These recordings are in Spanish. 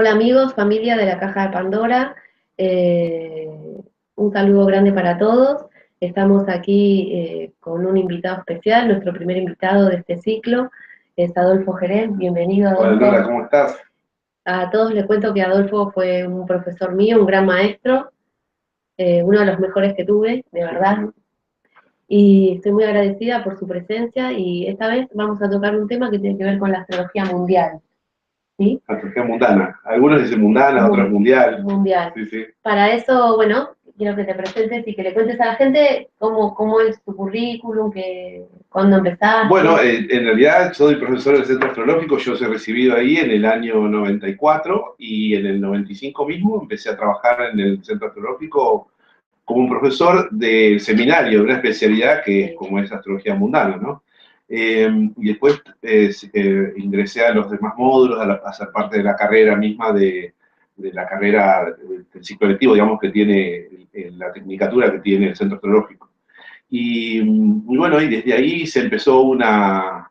Hola amigos, familia de la Caja de Pandora, eh, un saludo grande para todos. Estamos aquí con un invitado especial, nuestro primer invitado de este ciclo, es Adolfo Jerez. Bienvenido, Hola Adolfo. Lola, ¿cómo estás? A todos les cuento que Adolfo fue un profesor mío, un gran maestro, uno de los mejores que tuve, de verdad. Y estoy muy agradecida por su presencia y esta vez vamos a tocar un tema que tiene que ver con la astrología mundial. ¿Sí? Astrología mundana. Algunos dicen mundana, otros mundial. Mundial. Sí, sí. Para eso, bueno, quiero que te presentes y que le cuentes a la gente cómo es tu currículum, cuándo empezaste. Bueno, en realidad soy profesor del Centro Astrológico, yo soy recibido ahí en el año 94 y en el 95 mismo empecé a trabajar en el Centro Astrológico como un profesor del seminario, de una especialidad que es como es astrología mundana, ¿no? Y después ingresé a los demás módulos, a ser parte de la carrera misma de la carrera del ciclo lectivo, digamos, que tiene la tecnicatura que tiene el Centro Astrológico. Y bueno, y desde ahí se empezó una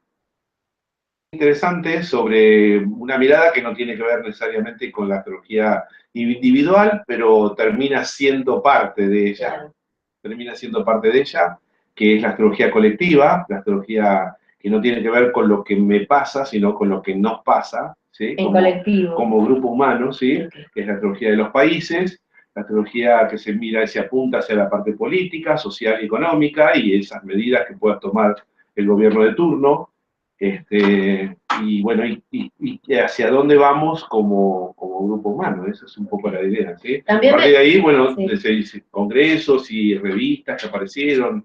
interesante sobre una mirada que no tiene que ver necesariamente con la astrología individual, pero termina siendo parte de ella. Claro. Termina siendo parte de ella, que es la astrología colectiva, la astrología que no tiene que ver con lo que me pasa, sino con lo que nos pasa, ¿sí? En colectivo. Como grupo humano, ¿sí? Okay. Que es la astrología de los países, la astrología que se mira y se apunta hacia la parte política, social y económica, y esas medidas que pueda tomar el gobierno de turno, y bueno, y hacia dónde vamos como grupo humano, esa es un poco la idea, ¿sí? También a partir de ahí, bueno, sí. se dice congresos y revistas que aparecieron,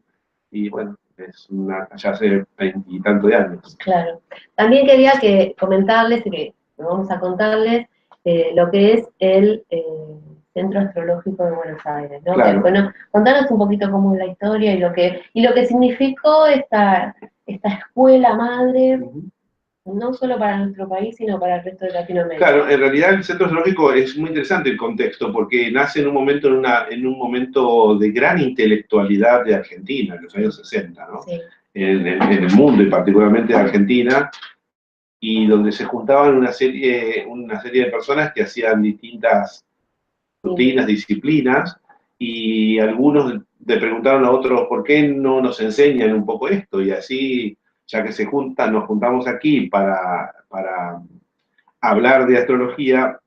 y bueno, ya hace 20 y tantos de años. Claro. También quería comentarles, y que vamos a contarles, lo que es el Centro Astrológico de Buenos Aires, ¿no? Claro. Bueno, contanos un poquito cómo es la historia y lo que significó esta escuela madre, no solo para nuestro país, sino para el resto de Latinoamérica. Claro, en realidad el Centro Astrológico es muy interesante el contexto, porque nace en un momento, en un momento de gran intelectualidad de Argentina, en los años 60, ¿no? Sí. En el mundo y particularmente de Argentina, y donde se juntaban una serie de personas que hacían distintas rutinas, disciplinas, y algunos le preguntaron a otros, ¿por qué no nos enseñan un poco esto? Y así, ya que nos juntamos aquí para hablar de astrología,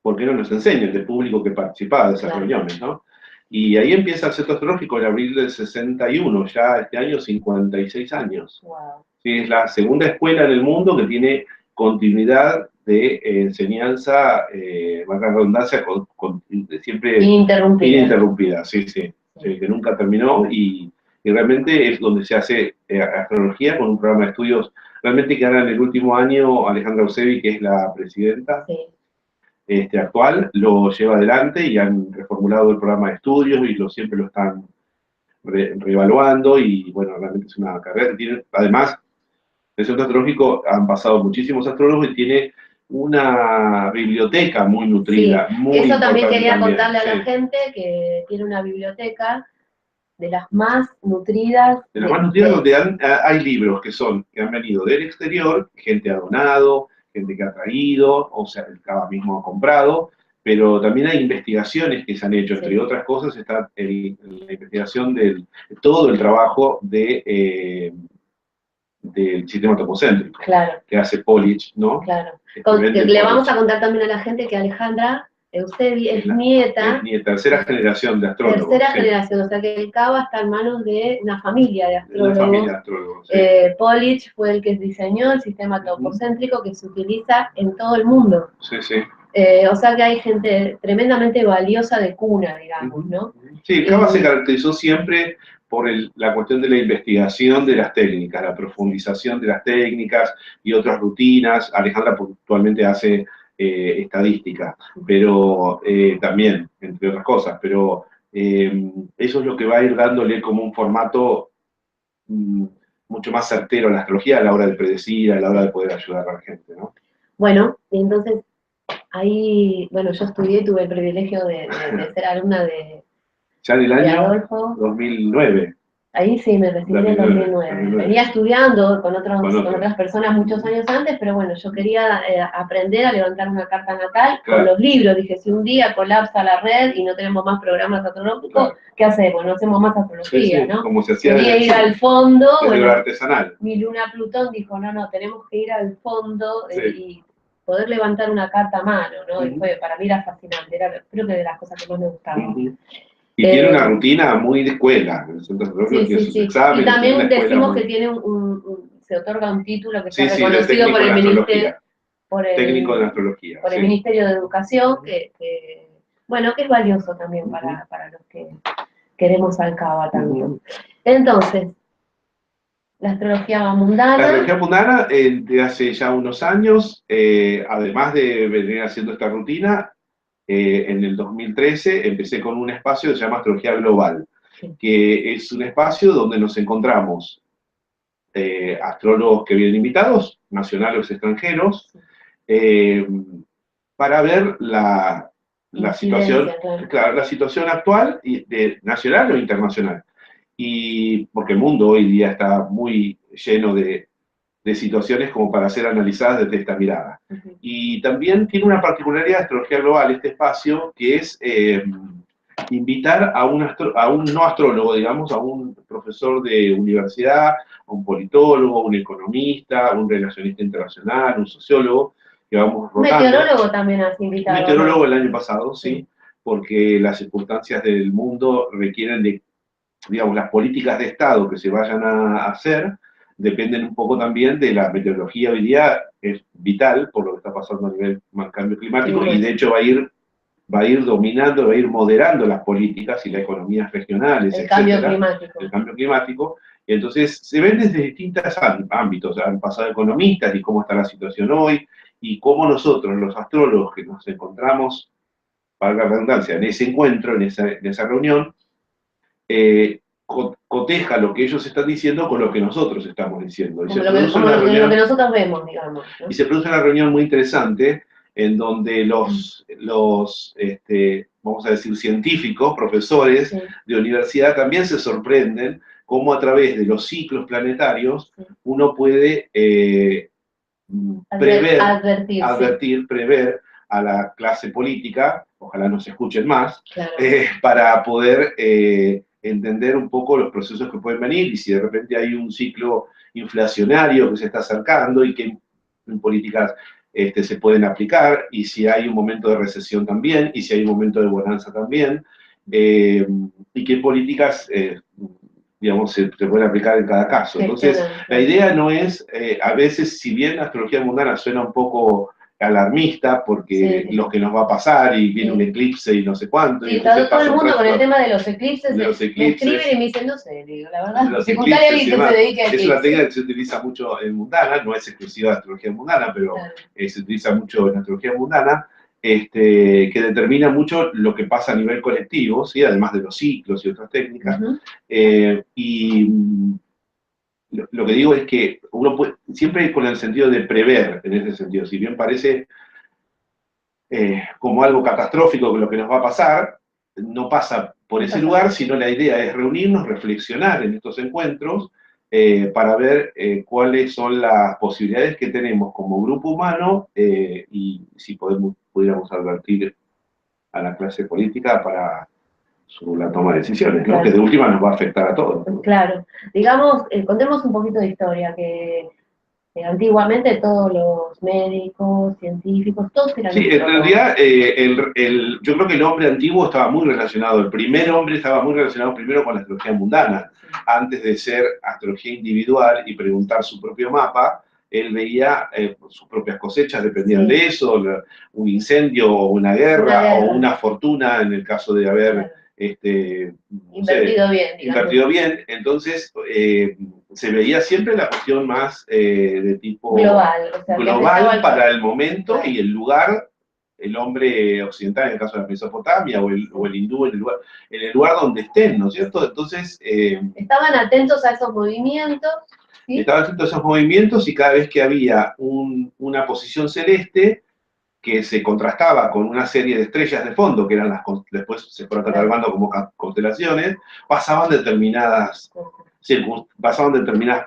¿por qué no nos enseñan del público que participaba de esas reuniones, ¿no? Y ahí empieza el Centro Astrológico en abril del 61, ya este año 56 años. Wow. Sí, es la segunda escuela en el mundo que tiene continuidad de enseñanza, valga la redundancia, siempre ininterrumpida, sí, que nunca terminó y realmente es donde se hace astrología con un programa de estudios realmente que ahora en el último año Alejandra Eusebi, que es la presidenta actual, lo lleva adelante y han reformulado el programa de estudios y siempre lo están reevaluando y bueno, realmente es una carrera que tiene, además, el Centro Astrológico han pasado muchísimos astrólogos y tiene una biblioteca muy nutrida, muy eso también quería también, contarle a la gente, que tiene una biblioteca de las más nutridas. De las más nutridas donde hay libros que han venido del exterior, gente ha donado, gente que ha traído, o sea, el CABA mismo ha comprado, pero también hay investigaciones que se han hecho, entre otras cosas está la investigación de todo el trabajo del sistema topocéntrico, que hace Polich, ¿no? Claro. Le vamos a contar también a la gente que Alejandra Eusebi es nieta. Es tercera generación de astrólogos. Tercera generación, o sea que el CABA está en manos de una familia de astrólogos. Una familia de astrólogos, sí. Polich fue el que diseñó el sistema topocéntrico que se utiliza en todo el mundo. Sí, sí. O sea que hay gente tremendamente valiosa de cuna, digamos, ¿no? Sí, el CABA se caracterizó siempre por la cuestión de la investigación de las técnicas, la profundización de las técnicas y otras rutinas. Alejandra puntualmente hace estadística, pero también, entre otras cosas, pero eso es lo que va a ir dándole como un formato mucho más certero a la astrología a la hora de predecir, a la hora de poder ayudar a la gente, ¿no? Bueno, y entonces ahí, bueno, yo estudié, tuve el privilegio de ser alumna de ya en el año Adolfo. 2009. Ahí sí, me recibí en el 2009. Venía estudiando con otras personas muchos años antes, pero bueno, yo quería aprender a levantar una carta natal con los libros. Dije, si un día colapsa la red y no tenemos más programas astrológicos, ¿qué hacemos? No hacemos más astrología, ¿no? Como se hacía quería ir al fondo. Bueno, artesanal. Mi luna Plutón dijo, no, tenemos que ir al fondo y poder levantar una carta a mano, ¿no? Y fue, para mí era fascinante, creo que de las cosas que más me gustaban. Y tiene una rutina muy de escuela, en el centro astrológico, sí. Exámenes, y también decimos que tiene se otorga un título que está reconocido por el Ministerio, técnico de astrología. Por el Ministerio de Educación, que es valioso también para los que queremos al Cava tanto. Entonces, la astrología mundana. La astrología mundana, de hace ya unos años, además de venir haciendo esta rutina, en el 2013 empecé con un espacio que se llama Astrología Global, que es un espacio donde nos encontramos astrólogos que vienen invitados, nacionales o extranjeros, para ver la situación, la situación actual, nacional o internacional. Y porque el mundo hoy día está muy lleno de situaciones como para ser analizadas desde esta mirada. Y también tiene una particularidad de Astrología Global, este espacio, que es invitar a un no astrólogo, digamos, a un profesor de universidad, a un politólogo, un economista, un relacionista internacional, un sociólogo, que vamos rotando. Un meteorólogo también has invitado. Un meteorólogo el año pasado, sí, porque las circunstancias del mundo requieren de, digamos, las políticas de Estado que se vayan a hacer, dependen un poco también de la meteorología. Hoy día es vital por lo que está pasando a nivel cambio climático, y de hecho va a ir dominando, va a ir moderando las políticas y las economías regionales, el cambio climático. El cambio climático. Y entonces se ven desde distintos ámbitos. Han pasado economistas y cómo está la situación hoy, y cómo nosotros, los astrólogos que nos encontramos, para la redundancia, en ese encuentro, en esa reunión, coteja lo que ellos están diciendo con lo que nosotros estamos diciendo. Y como lo que nosotros vemos, digamos, ¿no? Y se produce una reunión muy interesante en donde vamos a decir, científicos, profesores de universidad también se sorprenden cómo a través de los ciclos planetarios uno puede prever a la clase política, ojalá nos escuchen más, para poder entender un poco los procesos que pueden venir, y si de repente hay un ciclo inflacionario que se está acercando y que en políticas se pueden aplicar, y si hay un momento de recesión también, y si hay un momento de bonanza también, y qué políticas digamos, se pueden aplicar en cada caso. Entonces, la idea no es, a veces, si bien la astrología mundana suena un poco alarmista, porque lo que nos va a pasar, y viene un eclipse y no sé cuánto. Sí, está todo el mundo con el tema de los eclipses, me escriben y me dicen, no sé, digo, la verdad, los eclipses, alguien que se dedique a eclipses. Es una técnica que se utiliza mucho en mundana, no es exclusiva de astrología mundana, pero se utiliza mucho en astrología mundana, que determina mucho lo que pasa a nivel colectivo, ¿sí? Además de los ciclos y otras técnicas. Y lo que digo es que uno puede, siempre con el sentido de prever, en ese sentido, si bien parece como algo catastrófico lo que nos va a pasar, no pasa por ese lugar, sino la idea es reunirnos, reflexionar en estos encuentros, para ver cuáles son las posibilidades que tenemos como grupo humano, y si pudiéramos advertir a la clase política para la toma de decisiones, ¿no? Que de última nos va a afectar a todos. Claro. Digamos, contemos un poquito de historia, que antiguamente todos los médicos, científicos, todos eran en realidad, yo creo que el hombre antiguo estaba muy relacionado, el primer hombre estaba muy relacionado primero con la astrología mundana. Antes de ser astrología individual y preguntar su propio mapa, él veía sus propias cosechas, dependían de eso, un incendio, o una guerra, o una fortuna, en el caso de haber invertido bien. Entonces, se veía siempre la cuestión más de tipo global para el momento y el lugar, el hombre occidental en el caso de la Mesopotamia, o el hindú en el lugar donde estén, ¿no es cierto? Entonces, estaban atentos a esos movimientos. ¿Sí? Estaban atentos a esos movimientos, y cada vez que había una posición celeste que se contrastaba con una serie de estrellas de fondo, que eran después se fueron catalogando como constelaciones, pasaban determinadas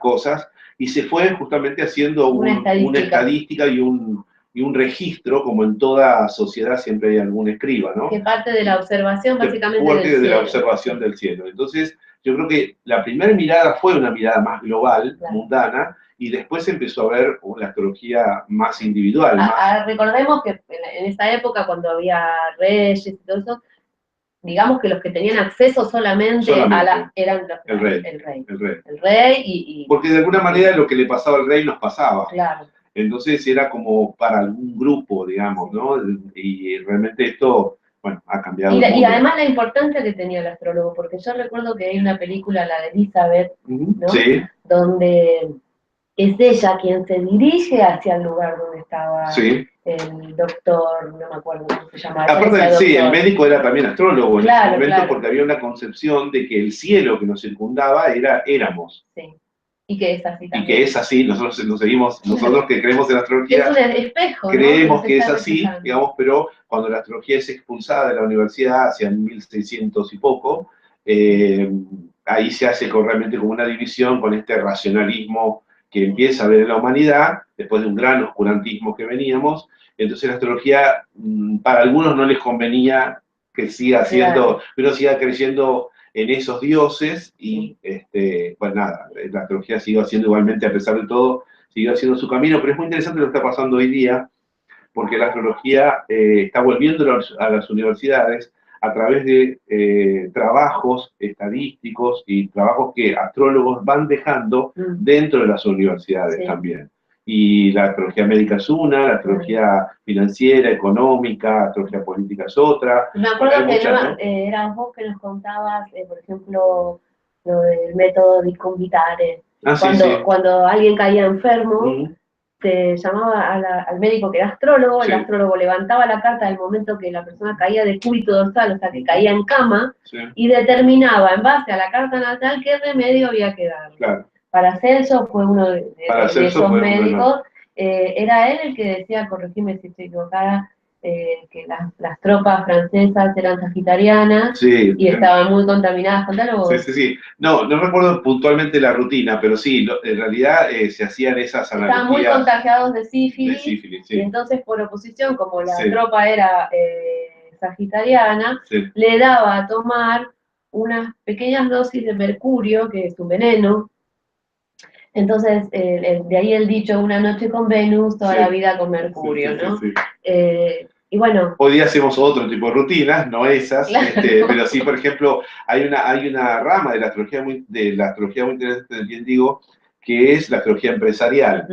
cosas, y se fue justamente haciendo una estadística y un registro, como en toda sociedad siempre hay algún escriba, ¿no? Que parte de la observación, básicamente, del cielo. De la observación del cielo. Entonces, yo creo que la primera mirada fue una mirada más global, mundana, y después empezó a ver la astrología más individual. Recordemos que en esa época, cuando había reyes y todo eso, digamos que los que tenían acceso solamente eran el rey. El rey porque de alguna manera lo que le pasaba al rey nos pasaba. Claro. Entonces era como para algún grupo, digamos, ¿no? Y realmente esto, bueno, ha cambiado. Y además la importancia que tenía el astrólogo, porque yo recuerdo que hay una película, la de Elizabeth, ¿no? Sí. Donde es ella quien se dirige hacia el lugar donde estaba el doctor, no me acuerdo cómo se llamaba. Aparte, sí, el médico era también astrólogo en ese momento, porque había una concepción de que el cielo que nos circundaba éramos. Sí. Y que es así también. Y que es así, nosotros que creemos en la astrología, es un espejo, creemos que es así, digamos, pero cuando la astrología es expulsada de la universidad hacia 1600 y poco, ahí se hace realmente como una división con este racionalismo que empieza a ver en la humanidad, después de un gran oscurantismo que veníamos. Entonces la astrología, para algunos no les convenía que siga siendo, pero siga creyendo en esos dioses, y pues nada, la astrología siguió haciendo igualmente, a pesar de todo, siguió haciendo su camino. Pero es muy interesante lo que está pasando hoy día, porque la astrología está volviendo a las universidades a través de trabajos estadísticos y trabajos que astrólogos van dejando dentro de las universidades también. Y la astrología médica es una, la astrología financiera, económica, astrología política es otra. Me acuerdo que eras vos que nos contabas, por ejemplo, lo del método Disconvitare. Cuando alguien caía enfermo, se llamaba al médico que era astrólogo, el astrólogo levantaba la carta del momento que la persona caía de cúbito dorsal, o sea, que caía en cama, y determinaba en base a la carta natal qué remedio había que dar. Claro. Para Celso fue uno de esos médicos, era él el que decía, corregime si estoy equivocada, que las tropas francesas eran sagitarianas y estaban muy contaminadas. Contalo vos. Sí. No recuerdo puntualmente la rutina, pero sí, en realidad se hacían esas analogías. Estaban muy contagiados de sífilis, y entonces por oposición, como la tropa era sagitariana, le daba a tomar unas pequeñas dosis de mercurio, que es un veneno. Entonces, de ahí el dicho, una noche con Venus, toda la vida con Mercurio, ¿no? Y bueno. Hoy día hacemos otro tipo de rutinas, no esas, pero sí, por ejemplo, hay una rama de la astrología muy interesante, bien digo, que es la astrología empresarial,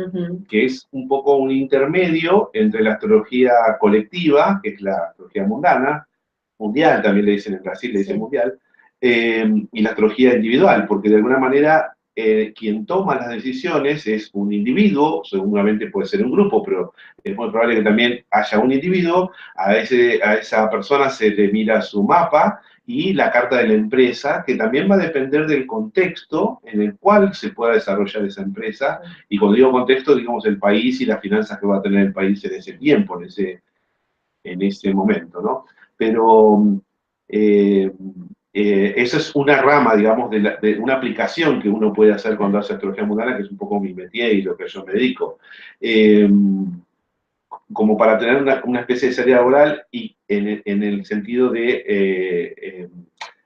que es un poco un intermedio entre la astrología colectiva, que es la astrología mundana, mundial, también le dicen en Brasil, le dicen mundial, y la astrología individual, porque de alguna manera quien toma las decisiones es un individuo, seguramente puede ser un grupo, pero es muy probable que también haya un individuo. A esa persona se le mira su mapa y la carta de la empresa, que también va a depender del contexto en el cual se pueda desarrollar esa empresa. Y cuando digo contexto, digamos el país y las finanzas que va a tener el país en ese tiempo, en ese momento, ¿no? Pero esa es una rama, digamos, de una aplicación que uno puede hacer cuando hace astrología mundana, que es un poco mi métier y lo que yo me dedico. Como para tener una especie de salida laboral, y en el sentido de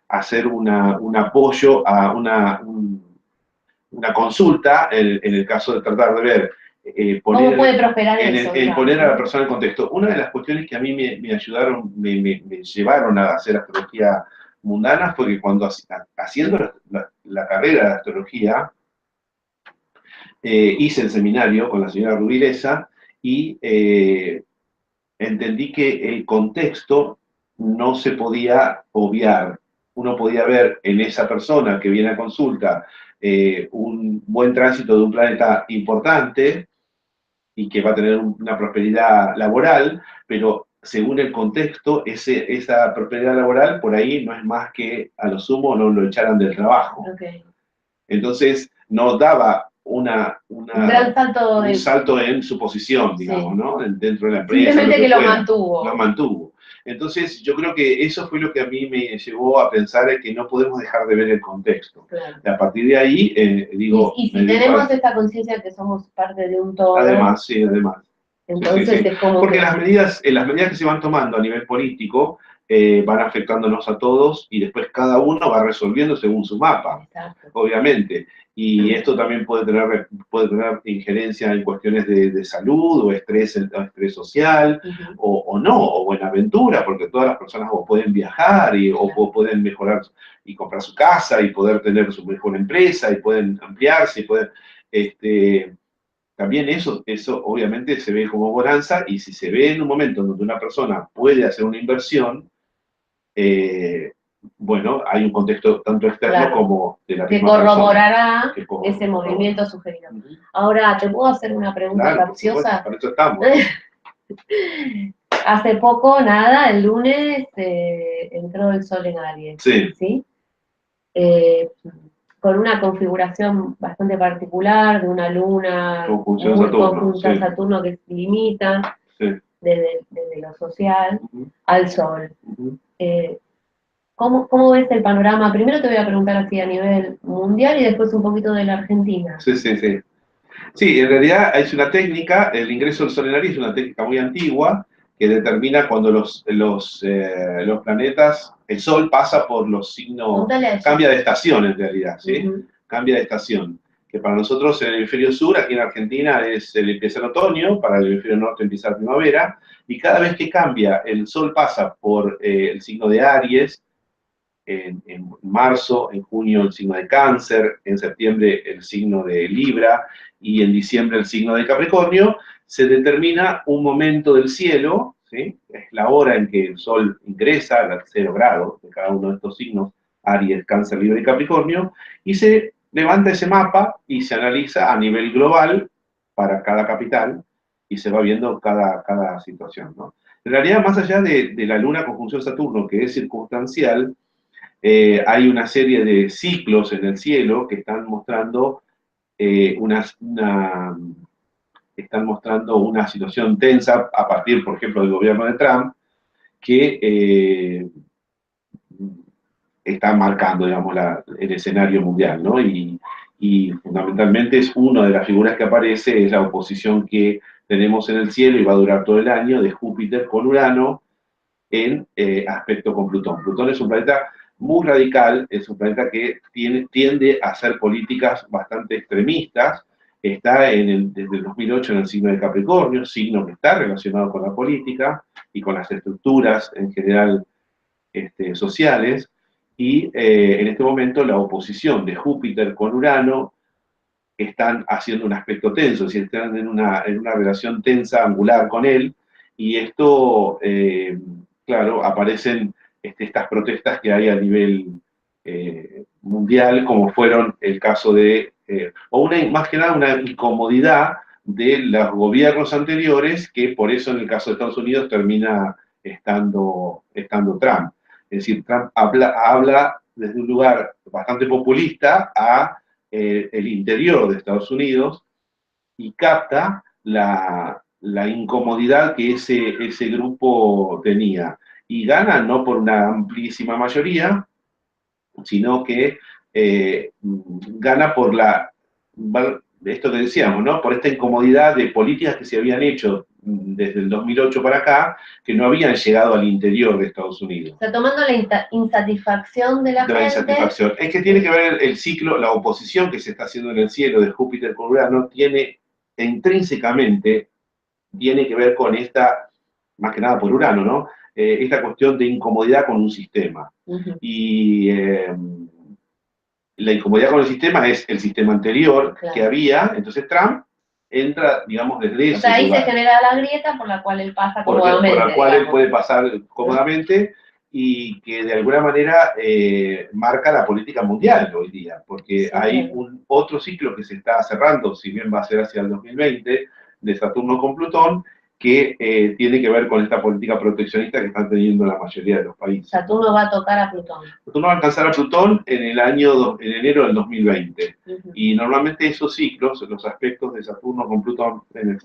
hacer un apoyo a una consulta, en el caso de tratar de ver ¿cómo puede prosperar eso? Poner a la persona en contexto. Una de las cuestiones que a mí me ayudaron, me llevaron a hacer astrología mundana, fue que cuando haciendo la carrera de astrología, hice el seminario con la señora Rubilesa y entendí que el contexto no se podía obviar. Uno podía ver en esa persona que viene a consulta un buen tránsito de un planeta importante y que va a tener una prosperidad laboral, pero según el contexto, esa prosperidad laboral por ahí no es más que a lo sumo no lo echaran del trabajo. Entonces no daba un gran salto un salto en su posición, digamos, sí, ¿no? Dentro de la empresa. simplemente que lo fuera. mantuvo. Lo mantuvo. Entonces, yo creo que eso fue lo que a mí me llevó a pensar que no podemos dejar de ver el contexto. Claro. Y a partir de ahí, digo... Y si tenemos esta conciencia que somos parte de un todo... Además, sí, además. Entonces sí, sí, sí. es como porque que... las medidas que se van tomando a nivel político van afectándonos a todos y después cada uno va resolviendo según su mapa, Exacto. obviamente. Y esto también puede tener injerencia en cuestiones de salud o estrés social, o no, o buenaventura, porque todas las personas o pueden viajar o pueden mejorar y comprar su casa y poder tener su mejor empresa y pueden ampliarse y pueden... también eso obviamente se ve como bonanza, y si se ve en un momento donde una persona puede hacer una inversión, bueno, hay un contexto tanto externo como de la misma persona. Corroborará ese movimiento sugerido. Ahora, ¿te puedo hacer una pregunta capciosa? Para eso estamos. Hace poco, nada, el lunes entró el sol en Aries. Sí. Con una configuración bastante particular de una luna muy conjunta a Saturno que limita desde lo social al Sol. ¿Cómo ves el panorama? Primero te voy a preguntar así a nivel mundial y después un poquito de la Argentina. Sí. Sí, en realidad es una técnica, el ingreso del Sol en Aries es una técnica muy antigua que determina cuando los planetas, el Sol pasa por los signos, cambia de estación en realidad, ¿sí? Cambia de estación. Que para nosotros en el hemisferio sur, aquí en Argentina, empieza el otoño, para el hemisferio norte empieza la primavera, y cada vez que cambia, el Sol pasa por el signo de Aries, en marzo, en junio el signo de Cáncer, en septiembre el signo de Libra y en diciembre el signo de Capricornio, se determina un momento del cielo, ¿sí? Es la hora en que el Sol ingresa a 0 grados de cada uno de estos signos, Aries, Cáncer, Libra y Capricornio, y se levanta ese mapa y se analiza a nivel global para cada capital y se va viendo cada situación, ¿no? En realidad, más allá de la Luna conjunción Saturno, que es circunstancial, hay una serie de ciclos en el cielo que están mostrando una situación tensa a partir, por ejemplo, del gobierno de Trump, que está marcando, digamos, el escenario mundial, ¿no? Y fundamentalmente es una de las figuras que aparece, es la oposición que tenemos en el cielo y va a durar todo el año, de Júpiter con Urano en aspecto con Plutón. Plutón es un planeta muy radical, es un planeta que tiende a hacer políticas bastante extremistas, está desde el 2008 en el signo de Capricornio, signo que está relacionado con la política y con las estructuras en general sociales, y en este momento la oposición de Júpiter con Urano están haciendo un aspecto tenso, es decir, están en una relación tensa, angular con él, y esto, claro, aparecen estas protestas que hay a nivel mundial, como fueron el caso más que nada una incomodidad de los gobiernos anteriores, que por eso en el caso de Estados Unidos termina estando Trump. Es decir, Trump habla desde un lugar bastante populista a el interior de Estados Unidos y capta la incomodidad que ese grupo tenía. Y gana no por una amplísima mayoría, sino que gana por esto que decíamos, ¿no? Por esta incomodidad de políticas que se habían hecho desde el 2008 para acá, que no habían llegado al interior de Estados Unidos. O sea, tomando la insatisfacción de la gente. Insatisfacción. Es que tiene que ver el ciclo, la oposición que se está haciendo en el cielo de Júpiter con Urano, intrínsecamente tiene que ver con esta, más que nada por Urano, ¿no? Esta cuestión de incomodidad con un sistema. Y la incomodidad con el sistema es el sistema anterior que había, entonces Trump entra, digamos, desde ese O sea, ahí lugar. se genera la grieta por la cual él pasa cómodamente. Por la cual él puede pasar cómodamente y que de alguna manera marca la política mundial hoy día, porque hay otro ciclo que se está cerrando, si bien va a ser hacia el 2020, de Saturno con Plutón, que tiene que ver con esta política proteccionista que están teniendo la mayoría de los países. Saturno va a tocar a Plutón. Saturno va a alcanzar a Plutón en en enero del 2020. Y normalmente esos ciclos, los aspectos de Saturno con Plutón en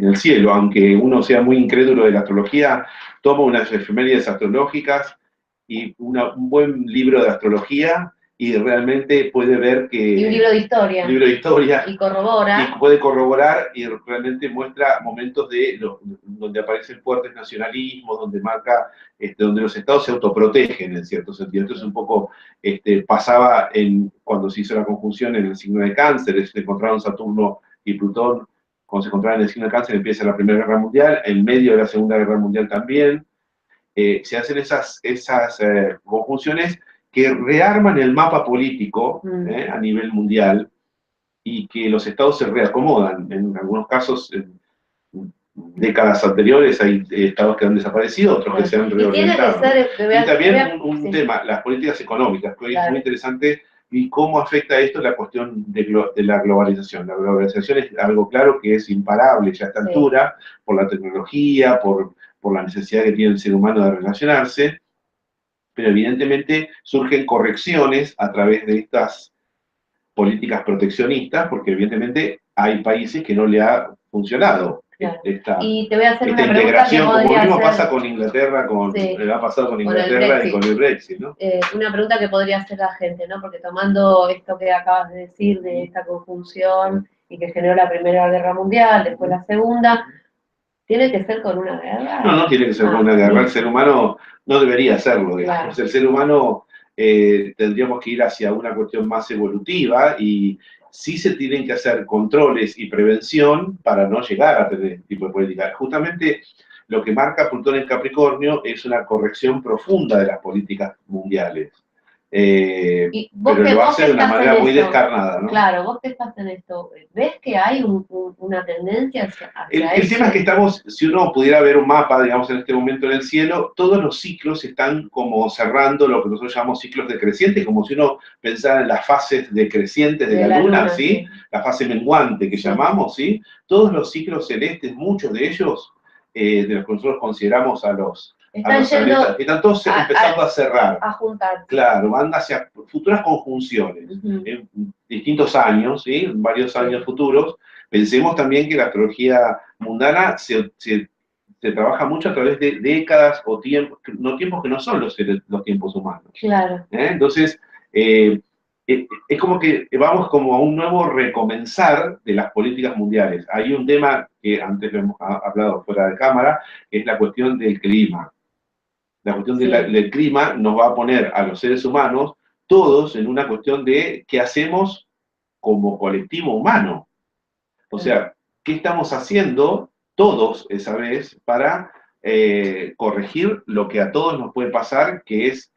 el cielo, aunque uno sea muy incrédulo de la astrología, toma unas efemérides astrológicas y un buen libro de astrología y realmente puede ver que... Y un libro de historia. Un libro de historia. Y corrobora. Y puede corroborar y realmente muestra momentos donde aparecen fuertes nacionalismos, donde marca, donde los estados se autoprotegen en cierto sentido. Entonces un poco pasaba cuando se hizo la conjunción en el signo de Cáncer, se encontraron Saturno y Plutón, cuando se encontraban en el signo de Cáncer empieza la Primera Guerra Mundial, en medio de la Segunda Guerra Mundial también. Se hacen esas conjunciones que rearman el mapa político a nivel mundial y que los estados se reacomodan. En algunos casos, en décadas anteriores, hay estados que han desaparecido, otros que se han reorientado. Y también un tema, las políticas económicas, que hoy es muy interesante, y cómo afecta esto la cuestión de la globalización. La globalización es algo claro que es imparable ya a esta altura, por la tecnología, por la necesidad que tiene el ser humano de relacionarse, pero evidentemente surgen correcciones a través de estas políticas proteccionistas, porque evidentemente hay países que no le ha funcionado esta, y te voy a hacer esta una integración, pregunta que como mismo ser... pasa con Inglaterra, le ha pasado con Inglaterra y con el Brexit, ¿no? Una pregunta que podría hacer la gente, ¿no? Porque tomando esto que acabas de decir, de esta conjunción, y que generó la Primera Guerra Mundial, después la Segunda, ¿tiene que ser con una guerra? No, no tiene que ser con una guerra. El ser humano no debería hacerlo, digamos. El ser humano tendríamos que ir hacia una cuestión más evolutiva y sí se tienen que hacer controles y prevención para no llegar a tener este tipo de política. Justamente lo que marca Plutón en Capricornio es una corrección profunda de las políticas mundiales. Pero lo hace de una manera muy descarnada, ¿no? Claro, vos que estás en esto, ¿ves que hay una tendencia hacia el tema es que estamos, si uno pudiera ver un mapa, digamos, en este momento en el cielo, todos los ciclos están como cerrando lo que nosotros llamamos ciclos decrecientes, como si uno pensara en las fases decrecientes de la luna, ¿sí? La fase menguante que llamamos, ¿sí? Todos los ciclos celestes, muchos de ellos, de los que nosotros consideramos a los planetas, están todos empezando a cerrar. A juntar. Claro, van hacia futuras conjunciones, en distintos años, ¿sí? En varios años futuros. Pensemos también que la astrología mundana se trabaja mucho a través de décadas o tiempos, no tiempos que no son los tiempos humanos. Claro. Entonces, es como que vamos como a un nuevo recomenzar de las políticas mundiales. Hay un tema que antes lo hemos hablado fuera de cámara, que es la cuestión del clima. La cuestión del clima nos va a poner a los seres humanos todos en una cuestión de qué hacemos como colectivo humano. O sea, ¿qué estamos haciendo todos esa vez para corregir lo que a todos nos puede pasar, que es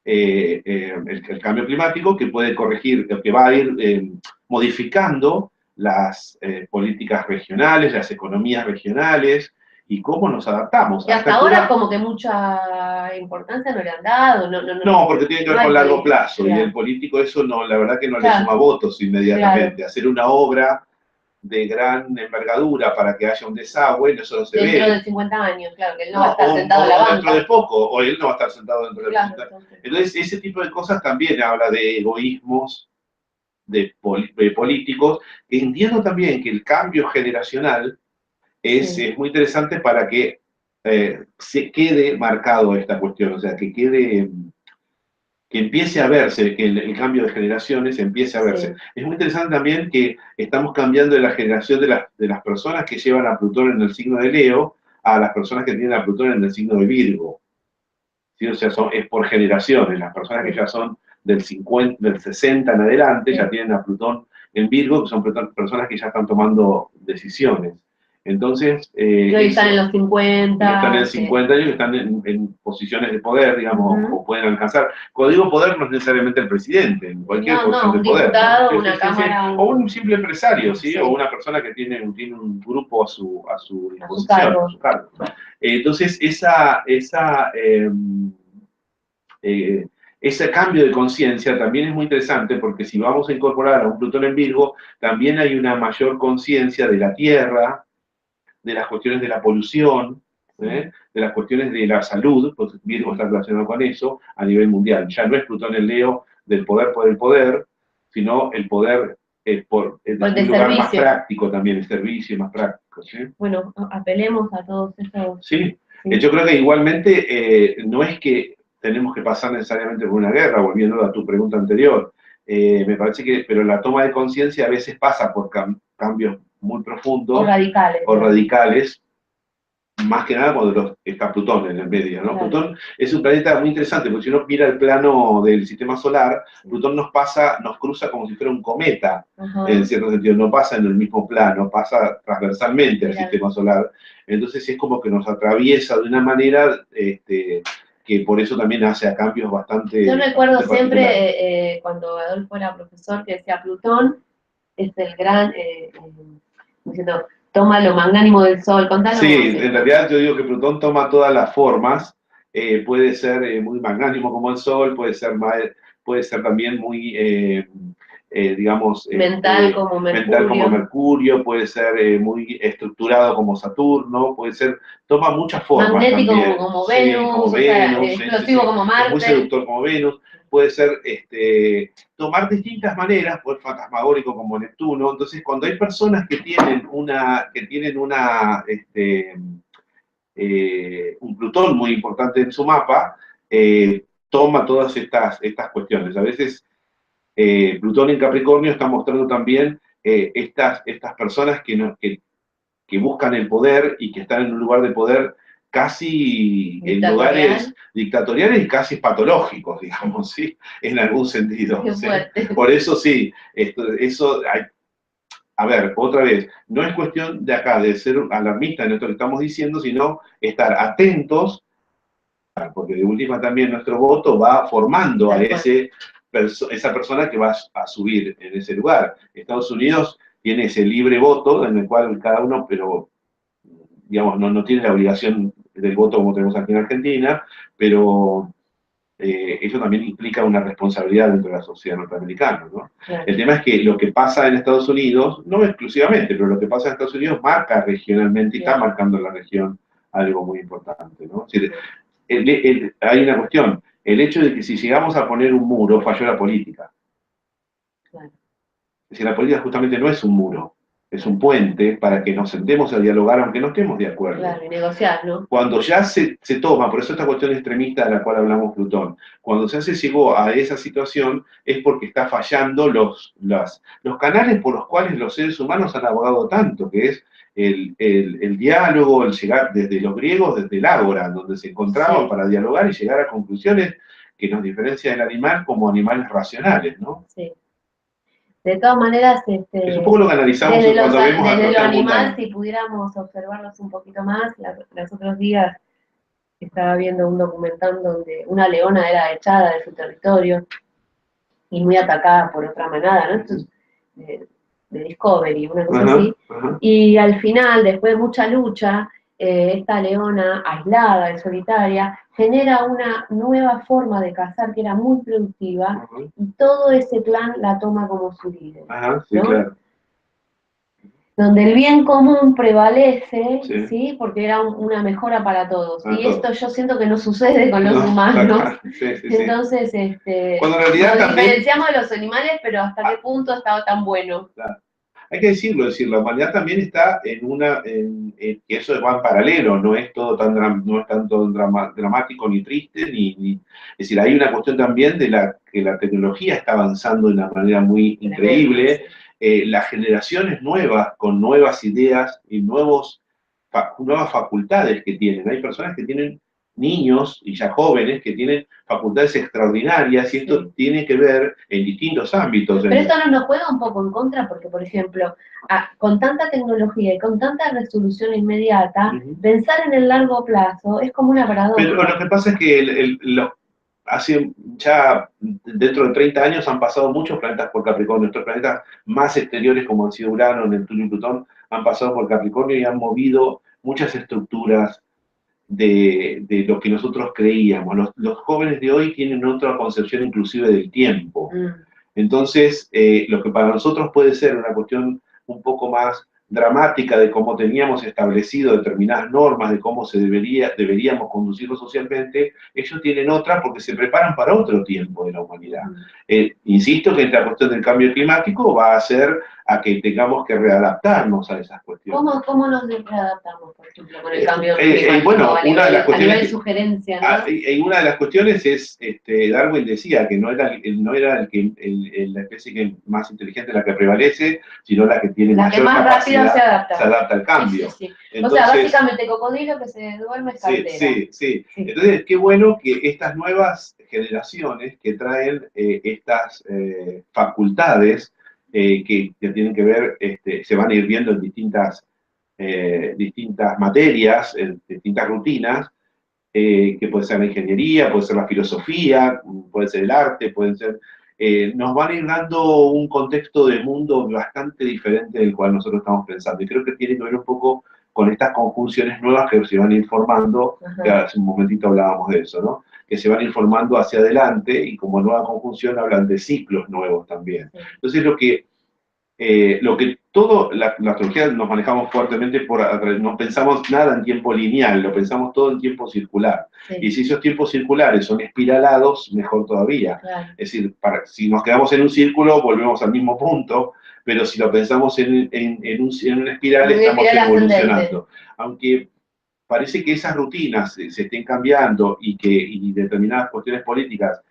el cambio climático, que puede corregir, que va a ir modificando las políticas regionales, las economías regionales, y cómo nos adaptamos. Y hasta ahora como que mucha importancia no le han dado. No, porque tiene que ver con largo plazo, y el político eso no, la verdad que no le suma votos inmediatamente. Hacer una obra de gran envergadura para que haya un desagüe, eso no se ve. Dentro de 50 años, claro, que él no va a estar sentado en la banca. Dentro de poco, o él no va a estar sentado dentro de 50 años. Entonces, ese tipo de cosas también habla de egoísmos, de políticos, que entiendo también que el cambio generacional es muy interesante para que se quede marcado esta cuestión, o sea, que empiece a verse, que el cambio de generaciones empiece a verse. Es muy interesante también que estamos cambiando de la generación de las personas que llevan a Plutón en el signo de Leo a las personas que tienen a Plutón en el signo de Virgo. ¿Sí? O sea, es por generaciones. Las personas que ya son del 60 en adelante ya tienen a Plutón en Virgo, que son personas que ya están tomando decisiones. Entonces... y hoy están en los 50. Están en el 50 años, están en posiciones de poder, digamos, o pueden alcanzar. Cuando digo poder, no es necesariamente el presidente, en cualquier posición de poder. Diputado, una cámara, o un simple empresario, ¿sí? O una persona que tiene un grupo a su disposición, a su cargo. Entonces, ese cambio de conciencia también es muy interesante, porque si vamos a incorporar a un Plutón en Virgo, también hay una mayor conciencia de la Tierra, de las cuestiones de la polución, de las cuestiones de la salud, porque Virgo está relacionado con eso, a nivel mundial. Ya no es Plutón en Leo del poder por el poder, sino el poder desde un lugar más práctico también, el servicio más práctico. ¿Sí? Bueno, apelemos a todos esos... Sí, yo creo que igualmente no es que tenemos que pasar necesariamente por una guerra, volviendo a tu pregunta anterior. Me parece que, pero la toma de conciencia a veces pasa por cambios muy profundos o radicales, más que nada cuando está Plutón en el medio, ¿no? Claro. Plutón es un planeta muy interesante, porque si uno mira el plano del sistema solar, Plutón nos cruza como si fuera un cometa, en cierto sentido, no pasa en el mismo plano, pasa transversalmente al sistema solar, entonces es como que nos atraviesa de una manera que por eso también hace cambios bastante... Yo recuerdo siempre, cuando Adolfo era profesor, que decía Plutón es el gran, diciendo, toma lo magnánimo del Sol, contalo. Sí, en realidad yo digo que Plutón toma todas las formas, puede ser muy magnánimo como el Sol, puede ser también muy, digamos... mental como Mercurio, puede ser muy estructurado como Saturno, toma muchas formas. Magnético también. Como Venus, como Venus, explosivo como Marte. Es muy seductor como Venus, puede ser tomar distintas maneras, puede ser fantasmagórico como Neptuno. Entonces, cuando hay personas que tienen un Plutón muy importante en su mapa, toma todas estas cuestiones. A veces Plutón en Capricornio está mostrando también estas personas que buscan el poder y que están en un lugar de poder casi en lugares dictatoriales y casi patológicos, digamos, ¿sí? En algún sentido. ¿Sí? Por eso sí, a ver, otra vez, no es cuestión de acá de ser alarmista en esto que estamos diciendo, sino estar atentos, porque de última también nuestro voto va formando a esa persona que va a subir en ese lugar. Estados Unidos tiene ese libre voto en el cual cada uno, pero digamos, no tiene la obligación del voto como tenemos aquí en Argentina, pero eso también implica una responsabilidad dentro de la sociedad norteamericana, ¿no? Claro. El tema es que lo que pasa en Estados Unidos, no exclusivamente, pero lo que pasa en Estados Unidos marca regionalmente y está marcando en la región algo muy importante, ¿no? Es decir, hay una cuestión, el hecho de que si llegamos a poner un muro, falló la política. Claro. Es decir, la política justamente no es un muro, es un puente para que nos sentemos a dialogar aunque no estemos de acuerdo. Claro, y negociar, ¿no? Cuando ya se toma, por eso esta cuestión extremista de la cual hablamos Plutón, cuando ya se llegó a esa situación es porque está fallando los canales por los cuales los seres humanos han abogado tanto, que es el diálogo, el llegar desde los griegos, desde el ágora, donde se encontraban para dialogar y llegar a conclusiones que nos diferencian del animal como animales racionales, ¿no? Sí. De todas maneras, es un poco lo que analizamos cuando vemos desde lo animal, si pudiéramos observarlos un poquito más, los otros días estaba viendo un documental donde una leona era echada de su territorio y muy atacada por otra manada, ¿no? Entonces, de Discovery, una cosa así. Y al final, después de mucha lucha, esta leona aislada y solitaria genera una nueva forma de cazar que era muy productiva y todo ese plan la toma como su líder. Sí, ¿no? Claro. Donde el bien común prevalece, ¿sí? Porque era una mejora para todos. Y esto yo siento que no sucede con los humanos. Entonces, cuando en realidad nos diferenciamos de los animales, pero ¿hasta qué punto ha estado tan bueno? Claro. Hay que decirlo, la humanidad también está que eso va en paralelo, no es tanto dramático ni triste, es decir, hay una cuestión también de que la tecnología está avanzando de una manera muy increíble, las generaciones nuevas, con nuevas ideas y nuevas facultades que tienen, hay personas que tienen niños y ya jóvenes que tienen facultades extraordinarias y esto tiene que ver en distintos ámbitos. Pero esto no nos juega un poco en contra porque, por ejemplo, con tanta tecnología y con tanta resolución inmediata, pensar en el largo plazo es como una paradoja. Pero lo que pasa es que hace ya dentro de 30 años han pasado muchos planetas por Capricornio. Nuestros planetas más exteriores, como han sido Urano, Neptuno y Plutón, han pasado por Capricornio y han movido muchas estructuras de lo que nosotros creíamos. Los jóvenes de hoy tienen otra concepción inclusive del tiempo. Entonces, lo que para nosotros puede ser una cuestión un poco más dramática de cómo teníamos establecido determinadas normas de cómo deberíamos conducirlo socialmente, ellos tienen otra porque se preparan para otro tiempo de la humanidad. Insisto que esta cuestión del cambio climático va a hacer a que tengamos que readaptarnos a esas cuestiones. ¿Cómo nos readaptamos, por ejemplo, con el cambio climático? Bueno, una de las cuestiones, a nivel sugerencia, ¿no? Una de las cuestiones es, Darwin decía que no era la especie más inteligente la que prevalece, sino la que tiene la mayor capacidad, rápido se adapta al cambio. Sí. Entonces, o sea, básicamente cocodrilo que se duerme es cartera. Sí. Entonces, qué bueno que estas nuevas generaciones que traen estas facultades que tienen que ver, se van a ir viendo en distintas materias, en distintas rutinas, que puede ser la ingeniería, puede ser la filosofía, puede ser el arte, pueden ser... nos van a ir dando un contexto de mundo bastante diferente del cual nosotros estamos pensando. Y creo que tiene que ver un poco con estas conjunciones nuevas que se van a ir formando, que hace un momentito hablábamos de eso, ¿no? Que se van a ir formando hacia adelante y como nueva conjunción hablan de ciclos nuevos también. Entonces lo que la astrología nos manejamos fuertemente no pensamos nada en tiempo lineal, lo pensamos todo en tiempo circular. Sí. Y si esos tiempos circulares son espiralados, mejor todavía. Claro. Es decir, si nos quedamos en un círculo, volvemos al mismo punto, pero si lo pensamos en una espiral, estamos evolucionando. Aunque parece que esas rutinas se estén cambiando y determinadas cuestiones políticas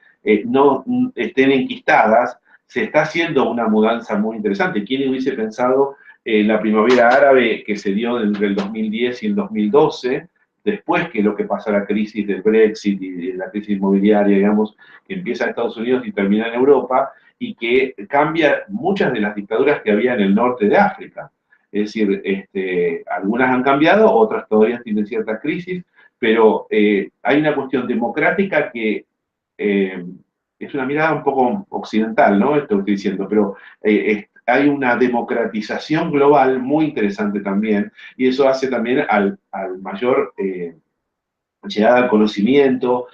no estén enquistadas, se está haciendo una mudanza muy interesante. ¿Quién hubiese pensado en la primavera árabe que se dio entre el 2010 y el 2012, después que lo que pasa la crisis del Brexit y la crisis inmobiliaria, digamos, que empieza en Estados Unidos y termina en Europa, y que cambia muchas de las dictaduras que había en el norte de África? Es decir, algunas han cambiado, otras todavía tienen cierta crisis, pero hay una cuestión democrática que es una mirada un poco occidental, ¿no? Esto que estoy diciendo, pero hay una democratización global muy interesante también, y eso hace también al mayor llegada al conocimiento,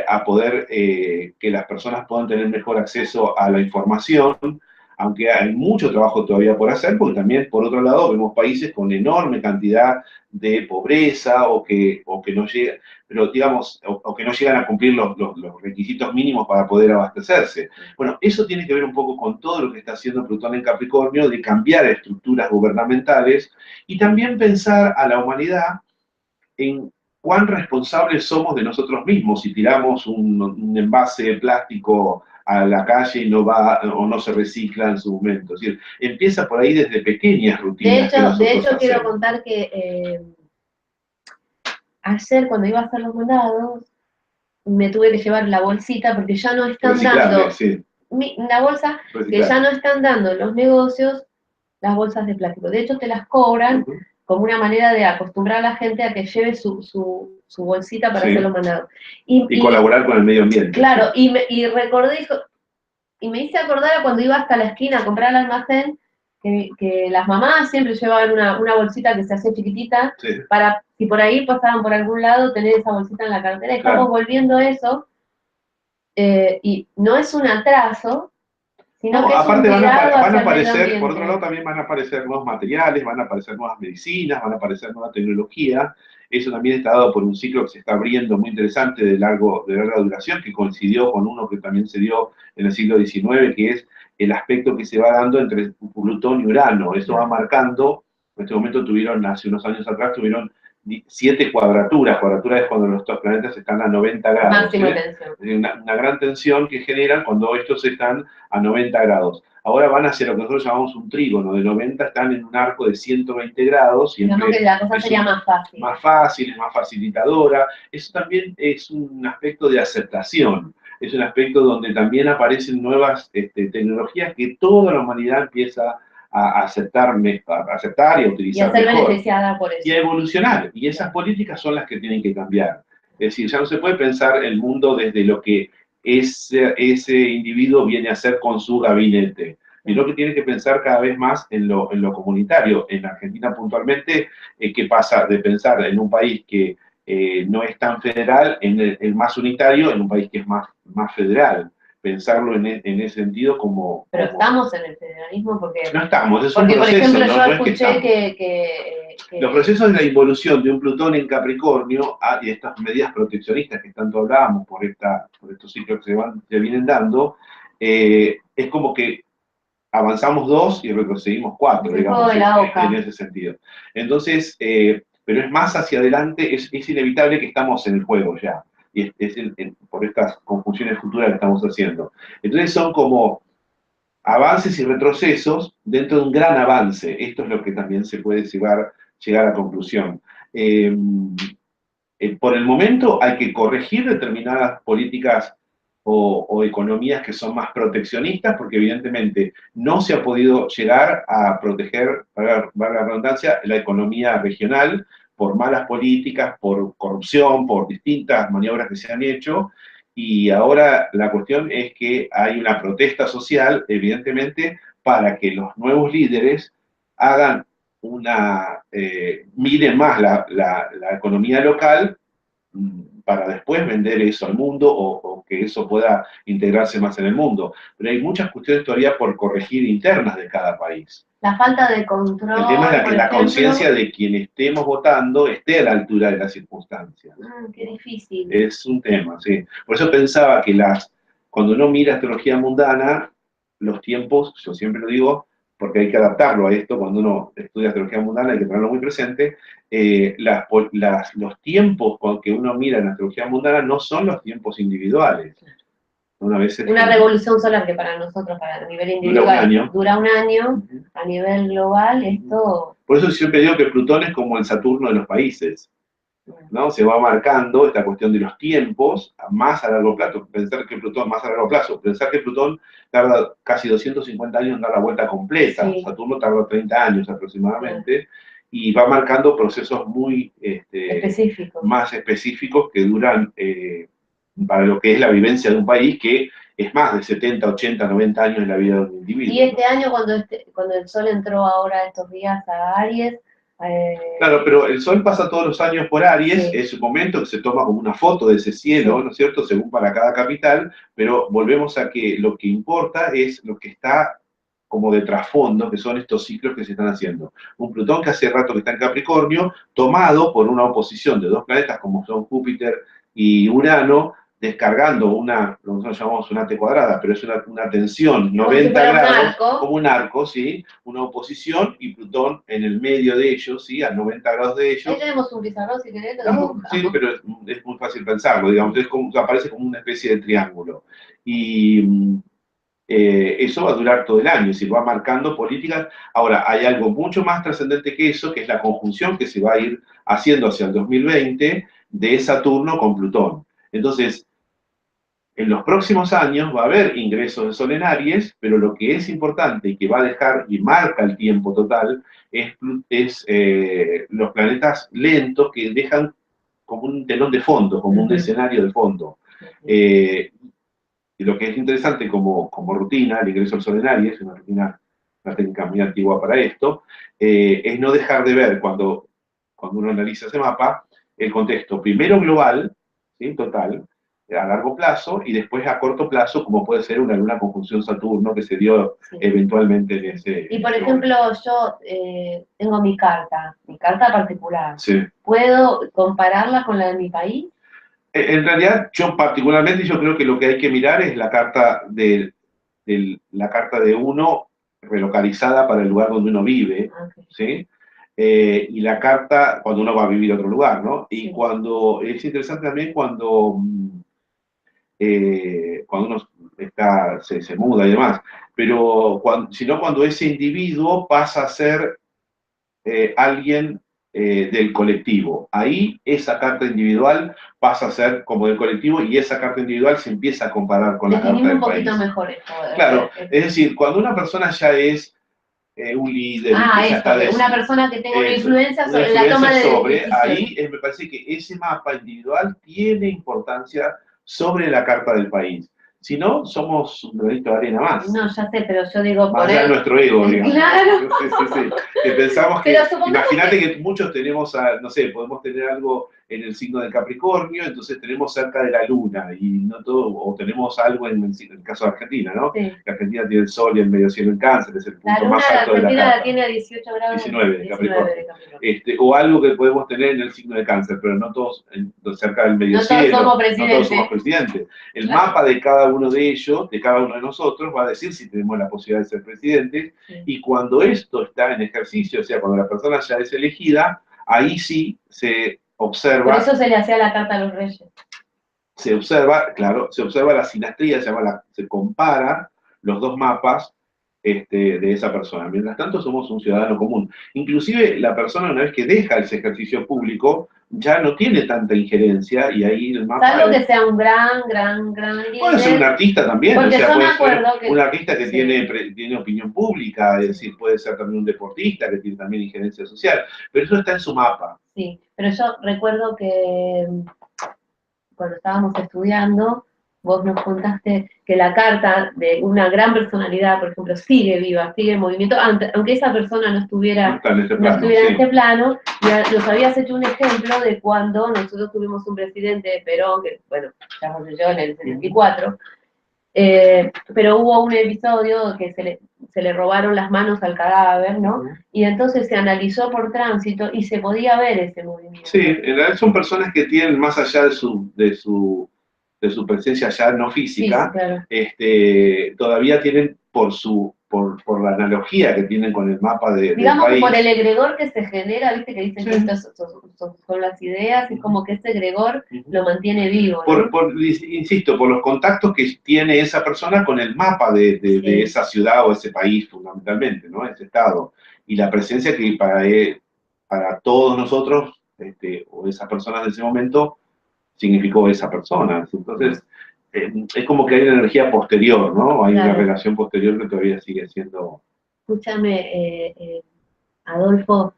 a poder que las personas puedan tener mejor acceso a la información, aunque hay mucho trabajo todavía por hacer, porque también, por otro lado, vemos países con enorme cantidad de pobreza o que no llegan, pero digamos, o que no llegan a cumplir los requisitos mínimos para poder abastecerse. Bueno, eso tiene que ver un poco con todo lo que está haciendo Plutón en Capricornio, de cambiar estructuras gubernamentales y también pensar a la humanidad en cuán responsables somos de nosotros mismos si tiramos un envase de plástico a la calle y no va o no se recicla en su momento. Es decir, empieza por ahí desde pequeñas rutinas. De hecho quiero contar que ayer cuando iba a hacer los mandados, me tuve que llevar la bolsita porque ya no están dando la bolsa que ya no están dando en los negocios, las bolsas de plástico. De hecho, te las cobran como una manera de acostumbrar a la gente a que lleve su bolsita para hacer los mandados. Y colaborar con el medio ambiente. Claro, y recordé, y me hice acordar a cuando iba hasta la esquina a comprar al almacén, que las mamás siempre llevaban una bolsita que se hacía chiquitita, para, si por ahí pasaban por algún lado, tener esa bolsita en la cartera. Estamos volviendo a eso, y no es un atraso, sino que aparte es un van a aparecer, por otro lado también van a aparecer nuevos materiales, van a aparecer nuevas medicinas, van a aparecer nueva tecnología. Eso también está dado por un ciclo que se está abriendo muy interesante de larga duración, que coincidió con uno que también se dio en el siglo XIX, que es el aspecto que se va dando entre Plutón y Urano. Eso va marcando, en este momento hace unos años atrás, tuvieron 7 cuadraturas. Cuadratura es cuando los dos planetas están a 90 grados. Máxima tensión. Una gran tensión que generan cuando estos están a 90 grados. Ahora van hacia lo que nosotros llamamos un trígono. De 90 están en un arco de 120 grados. Digamos que la cosa sería más fácil. Más fácil, es más facilitadora. Eso también es un aspecto de aceptación. Es un aspecto donde también aparecen nuevas tecnologías que toda la humanidad empieza a aceptar y a utilizar y a ser beneficiada por eso. Y a evolucionar. Y esas políticas son las que tienen que cambiar. Es decir, ya no se puede pensar el mundo desde lo que ese individuo viene a hacer con su gabinete, sino que tiene que pensar cada vez más en lo comunitario. En Argentina puntualmente, ¿qué pasa de pensar en un país que no es tan federal, en el más unitario, en un país que es más federal? pensarlo en ese sentido Pero estamos en el federalismo porque... No estamos, es un porque, proceso, por ejemplo, no, yo no es que escuché estamos. que Los procesos de la involución de un Plutón en Capricornio y estas medidas proteccionistas que tanto hablábamos por estos ciclos que se vienen dando, es como que avanzamos 2 y retrocedimos 4, el juego digamos, de la oca. en ese sentido. Entonces, pero es más hacia adelante, es inevitable que estamos en el juego ya, y por estas confusiones futuras que estamos haciendo. Entonces son como avances y retrocesos dentro de un gran avance. Esto es lo que también se puede llegar a conclusión. Eh, por el momento hay que corregir determinadas políticas o economías que son más proteccionistas, porque evidentemente no se ha podido llegar a proteger, valga la redundancia, la economía regional por malas políticas, por corrupción, por distintas maniobras que se han hecho, y ahora la cuestión es que hay una protesta social, evidentemente, para que los nuevos líderes hagan miren más la economía local para después vender eso al mundo o que eso pueda integrarse más en el mundo. Pero hay muchas cuestiones todavía por corregir internas de cada país. La falta de control, El tema es por que la ejemplo, conciencia de quien estemos votando esté a la altura de las circunstancias. Qué difícil. Es un tema, sí. Por eso pensaba que cuando uno mira astrología mundana, los tiempos, yo siempre lo digo, porque hay que adaptarlo a esto, cuando uno estudia astrología mundana hay que tenerlo muy presente, los tiempos con que uno mira en astrología mundana no son los tiempos individuales. Una revolución solar que para nosotros, para el nivel individual, dura un año, a nivel global, esto... Por eso siempre digo que Plutón es como el Saturno de los países, ¿no? Se va marcando esta cuestión de los tiempos más a largo plazo, pensar que Plutón tarda casi 250 años en dar la vuelta completa, sí. Saturno tarda 30 años aproximadamente, y va marcando procesos muy más específicos que duran para lo que es la vivencia de un país, que es más de 70, 80, 90 años en la vida de un individuo. Y este año, cuando el Sol entró ahora estos días a Aries... Claro, pero el Sol pasa todos los años por Aries, sí. Es un momento que se toma como una foto de ese cielo, sí. ¿No es cierto?, según para cada capital, pero volvemos a que lo que importa es lo que está como de trasfondo, que son estos ciclos que se están haciendo. Un Plutón que hace rato que está en Capricornio, tomado por una oposición de dos planetas como son Júpiter y Urano, descargando lo que nosotros llamamos una T cuadrada, pero es una tensión 90 grados, como un arco, ¿sí? Una oposición y Plutón en el medio de ellos, ¿sí? A 90 grados de ellos. Ahí tenemos un pizarrón, si querés. No, sí, pero es muy fácil pensarlo, digamos, aparece como una especie de triángulo. Y eso va a durar todo el año, es decir, va marcando políticas. Ahora, hay algo mucho más trascendente que eso, que es la conjunción que se va a ir haciendo hacia el 2020 de Saturno con Plutón. Entonces, en los próximos años va a haber ingresos de Sol en Aries, pero lo que es importante y que va a dejar y marca el tiempo total es los planetas lentos que dejan como un telón de fondo, como un escenario de fondo. Y lo que es interesante como rutina, el ingreso al Sol en Aries, es una técnica muy antigua para esto, es no dejar de ver cuando uno analiza ese mapa, el contexto primero global, ¿sí? Total, a largo plazo, y después a corto plazo, como puede ser una conjunción Saturno que se dio eventualmente en ese... Y por ejemplo, yo tengo mi carta particular. Sí. ¿Puedo compararla con la de mi país? En realidad, yo creo que lo que hay que mirar es la carta de uno relocalizada para el lugar donde uno vive, ¿sí? Y la carta cuando uno va a vivir a otro lugar, ¿no? Y es interesante también cuando uno se muda y demás, pero sino cuando ese individuo pasa a ser alguien del colectivo. Ahí esa carta individual pasa a ser como del colectivo y esa carta individual se empieza a comparar con la carta del país. un poquito mejor esto. Claro, es decir, cuando una persona ya es un líder, una persona que tenga una influencia sobre la toma de decisiones. Ahí me parece que ese mapa individual tiene importancia sobre la carta del país. Si no, somos un granito de arena más. No, ya sé, pero yo digo... Más allá de nuestro ego, digamos. Claro. Sí. Que pensamos que... Imagínate que muchos tenemos, no sé, podemos tener algo en el signo de Capricornio, entonces tenemos cerca de la Luna, y no todo, o tenemos algo en el caso de Argentina, ¿no? Sí. Que Argentina tiene el Sol y el medio cielo en Cáncer, es el punto La Luna más alto de la Argentina la carta. tiene a 18 grados. 19 de Capricornio. de Capricornio. O algo que podemos tener en el signo de Cáncer, pero no todos cerca del medio No todos cielo, somos no todos somos presidentes. El Claro. mapa de cada uno de ellos, de cada uno de nosotros, va a decir si tenemos la posibilidad de ser presidentes, Sí. y cuando esto está en ejercicio, o sea, cuando la persona ya es elegida, ahí sí se observa. Por eso se le hacía la carta a los reyes. Se observa, claro, se observa la sinastría, se compara los dos mapas de esa persona. Mientras tanto, somos un ciudadano común. Inclusive, la persona, una vez que deja ese ejercicio público, ya no tiene tanta injerencia, y ahí el mapa... Salvo que sea un gran líder. Puede ser un artista también, porque o sea, puede ser que, un artista que sí, tiene opinión pública, es decir, puede ser también un deportista que tiene también injerencia social, pero eso está en su mapa. Sí, pero yo recuerdo que cuando estábamos estudiando, vos nos contaste que la carta de una gran personalidad, por ejemplo, sigue viva, sigue en movimiento, aunque esa persona no estuviera en este plano, y nos habías hecho un ejemplo de cuando nosotros tuvimos un presidente de Perón, que, bueno, ya falleció en el 74, pero hubo un episodio que se le robaron las manos al cadáver, ¿no? Y entonces se analizó por tránsito y se podía ver ese movimiento. Sí, en realidad son personas que tienen, más allá de su presencia ya no física, sí, claro. Todavía tienen por la analogía que tienen con el mapa del digamos país. Que por el egregor que se genera, viste que dicen que estas son las ideas, es como que ese egregor lo mantiene vivo, ¿no? Insisto, por los contactos que tiene esa persona con el mapa de esa ciudad o ese país, fundamentalmente, ¿no? Ese estado. Y la presencia que para todos nosotros, o esas personas de ese momento, significó esa persona. Entonces, es como que hay una energía posterior, ¿no? Hay una relación posterior que todavía sigue siendo... Escúchame, Adolfo,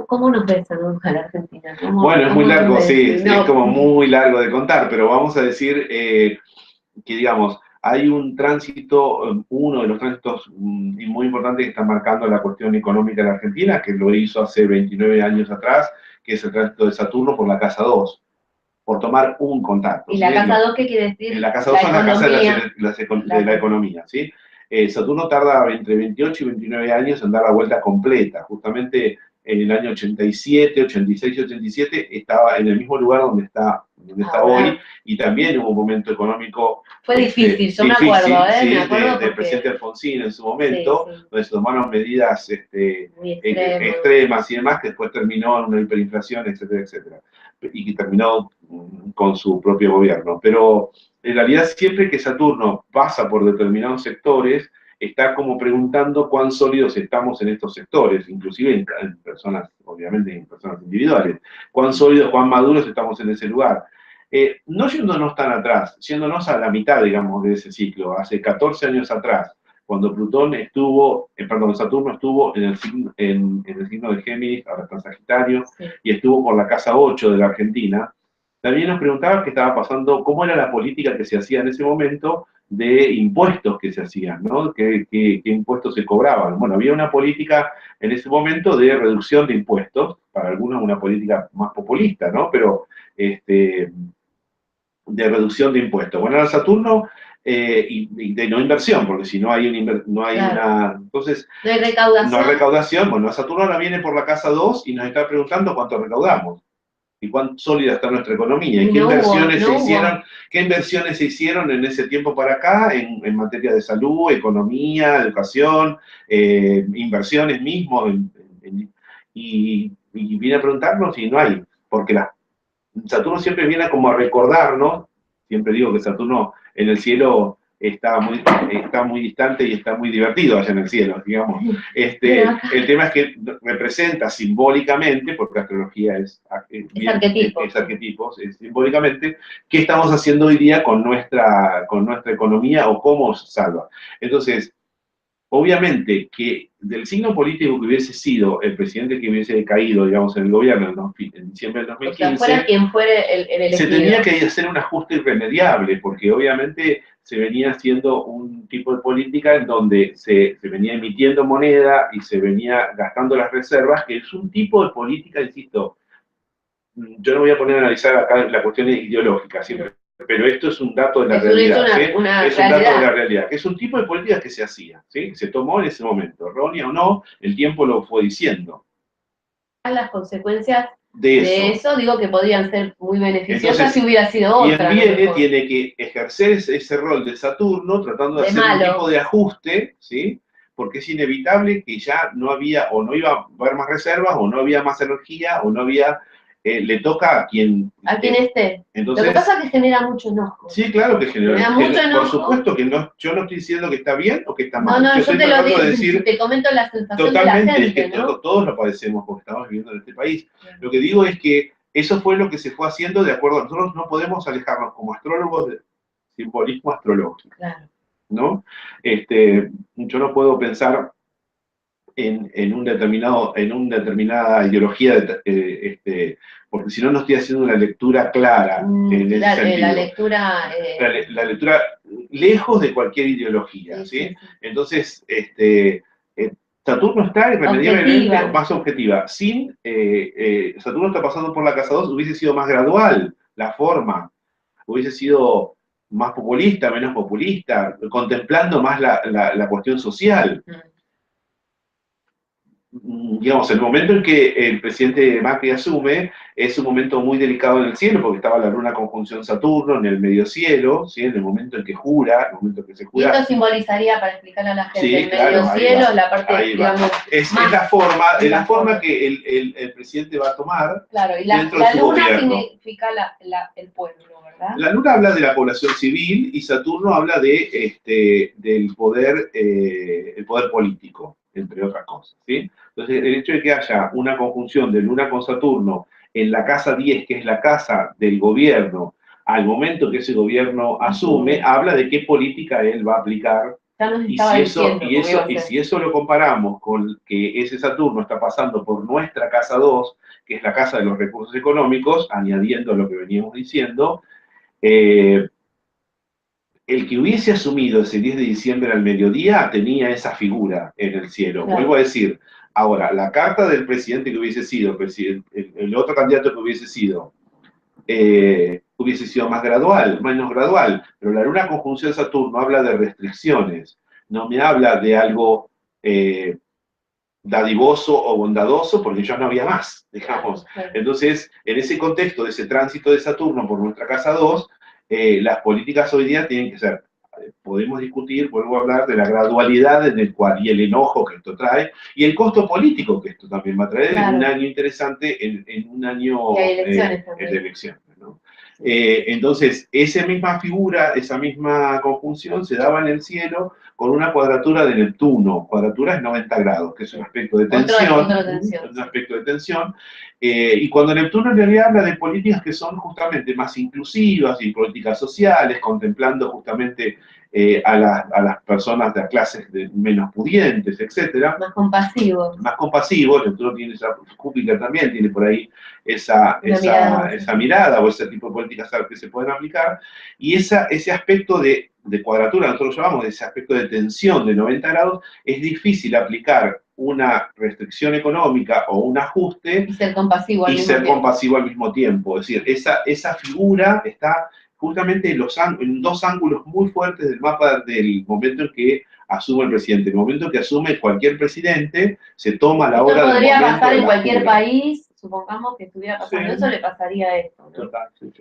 ¿cómo nos ves a la Argentina? Bueno, es muy largo, sí, es como muy largo de contar, pero vamos a decir que, digamos, hay un tránsito, uno de los tránsitos muy importantes que está marcando la cuestión económica de la Argentina, que lo hizo hace 29 años atrás, que es el tránsito de Saturno por la casa 2, por tomar un contacto. ¿Y la casa 2 qué quiere decir? La casa 2 son las casas de la economía, ¿sí? Saturno tarda entre 28 y 29 años en dar la vuelta completa. Justamente en el año 87, 86 y 87 estaba en el mismo lugar donde está hoy, y también hubo un momento económico... Fue difícil, yo me acuerdo, sí, me acuerdo del presidente Alfonsín en su momento, donde se tomaron medidas extremas y demás, que después terminó en una hiperinflación, etcétera, etcétera, y que terminó con su propio gobierno. Pero en realidad, siempre que Saturno pasa por determinados sectores, está como preguntando cuán sólidos estamos en estos sectores, inclusive en personas, obviamente en personas individuales, cuán sólidos, cuán maduros estamos en ese lugar. No yéndonos tan atrás, yéndonos a la mitad, digamos, de ese ciclo, hace 14 años atrás, cuando Saturno estuvo en el signo de Géminis, ahora está en Sagitario, y estuvo por la casa 8 de la Argentina, también nos preguntaba qué estaba pasando, cómo era la política que se hacía en ese momento de impuestos que se hacían, ¿no? ¿Qué impuestos se cobraban? Bueno, había una política en ese momento de reducción de impuestos, para algunos una política más populista, ¿no? Pero de reducción de impuestos. Bueno, era Saturno y de no inversión, porque si no hay, una... Entonces, no hay recaudación. No hay recaudación. Bueno, Saturno ahora viene por la casa 2 y nos está preguntando cuánto recaudamos y cuán sólida está nuestra economía, y qué inversiones se hicieron en ese tiempo para acá en materia de salud, economía, educación, inversiones mismo, y viene a preguntarnos si no hay, porque Saturno siempre viene como a recordarnos, siempre digo que Saturno en el cielo está muy distante y está muy divertido allá en el cielo, digamos. El tema es que representa simbólicamente, porque la astrología es arquetipos, simbólicamente, qué estamos haciendo hoy día con nuestra economía o cómo salva. Entonces, obviamente que del signo político que hubiese sido el presidente que hubiese caído, digamos, en el gobierno en diciembre del 2015, o sea, fuera quien fuere el elegido, se tenía que hacer un ajuste irremediable, porque obviamente se venía haciendo un tipo de política en donde se venía emitiendo moneda y se venía gastando las reservas, que es un tipo de política, insisto, yo no voy a poner a analizar acá la cuestión ideológica siempre, pero esto es un dato de la realidad, ¿sí? Es un dato de la realidad, que es un tipo de políticas que se hacía, ¿sí? Se tomó en ese momento, errónea o no, el tiempo lo fue diciendo. Las consecuencias de eso, digo que podrían ser muy beneficiosas. Entonces, si hubiera sido otra. Quien viene tiene que ejercer ese rol de Saturno, tratando de hacer un tipo de ajuste, ¿sí? Porque es inevitable que ya no había, o no iba a haber más reservas, o no había más energía, o no había, le toca a quien... A quien esté. Entonces, lo que pasa es que genera mucho enojo. Sí, claro que genera mucho enojo. Por supuesto que no, yo no estoy diciendo que está bien o que está mal. No, yo te lo digo, te comento la sensación totalmente, de la gente, es que todos lo padecemos porque estamos viviendo en este país. Lo que digo es que eso fue lo que se fue haciendo de acuerdo. Nosotros no podemos alejarnos como astrólogos del simbolismo astrológico. Claro. ¿No? Yo no puedo pensar en una determinada ideología, porque si no, no estoy haciendo una lectura clara en ese sentido. La lectura... La lectura lejos de cualquier ideología, ¿sí? Entonces, Saturno está irremediablemente más objetiva. Saturno está pasando por la casa 2, hubiese sido más gradual la forma, hubiese sido más populista, menos populista, contemplando más la cuestión social. Digamos, el momento en que el presidente Macri asume es un momento muy delicado en el cielo, porque estaba la luna conjunción Saturno en el medio cielo, ¿sí? En el momento en que jura, el momento en que se jura. Y esto simbolizaría, para explicarle a la gente, sí, el medio cielo, la parte, digamos, es la forma que el presidente va a tomar. Claro, y la luna significa el pueblo, ¿verdad? La luna habla de la población civil y Saturno habla del poder, el poder político, entre otras cosas, ¿sí? Entonces, el hecho de que haya una conjunción de Luna con Saturno en la casa 10, que es la casa del gobierno, al momento que ese gobierno asume, habla de qué política él va a aplicar. Y si eso lo comparamos con que ese Saturno está pasando por nuestra casa 2, que es la casa de los recursos económicos, añadiendo lo que veníamos diciendo, el que hubiese asumido ese 10 de diciembre al mediodía tenía esa figura en el cielo. Claro. Vuelvo a decir, ahora, la carta del presidente que hubiese sido, el otro candidato que hubiese sido más gradual, menos gradual, pero la luna conjunción Saturno habla de restricciones, no me habla de algo dadivoso o bondadoso, porque ya no había más, digamos. Entonces, en ese contexto de ese tránsito de Saturno por nuestra casa 2, las políticas hoy día tienen que ser, podemos discutir, vuelvo a hablar de la gradualidad en el cual, y el enojo que esto trae, y el costo político que esto también va a traer en un año interesante, en un año de elecciones, ¿no? Entonces, esa misma figura, esa misma conjunción se daba en el cielo con una cuadratura de Neptuno. Cuadratura es 90 grados, que es un aspecto de tensión. Un aspecto de tensión. Y cuando Neptuno en realidad habla de políticas que son justamente más inclusivas y políticas sociales, contemplando justamente a las personas de las clases menos pudientes, etc. Más compasivos. Más compasivos. Neptuno tiene Júpiter también tiene por ahí esa mirada o ese tipo de políticas que se pueden aplicar. Y ese aspecto de cuadratura, nosotros lo llamamos ese aspecto de tensión de 90 grados, es difícil aplicar una restricción económica o un ajuste y ser compasivo al mismo tiempo. Es decir, esa figura está justamente en dos ángulos muy fuertes del mapa del momento en que asume el presidente. En el momento en que asume cualquier presidente, se toma la hora del momento. Podría pasar en cualquier país, supongamos que estuviera pasando eso, le pasaría esto, ¿no? Total, sí.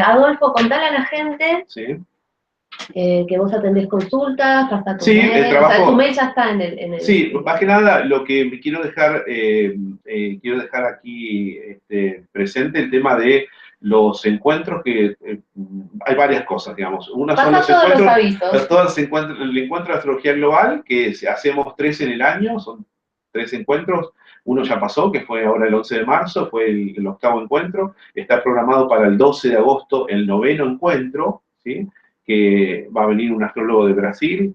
Adolfo, contale a la gente que vos atendés consultas, hasta tu mail. El trabajo, o sea, tu mail ya está en el sí, más que nada lo que me quiero dejar aquí presente, el tema de los encuentros, que hay varias cosas, digamos. Una son los encuentros, los avisos. El encuentro de astrología global, que hacemos 3 en el año, son 3 encuentros. Uno ya pasó, que fue ahora el 11 de marzo, fue el 8º encuentro. Está programado para el 12 de agosto el 9º encuentro, ¿sí? Que va a venir un astrólogo de Brasil,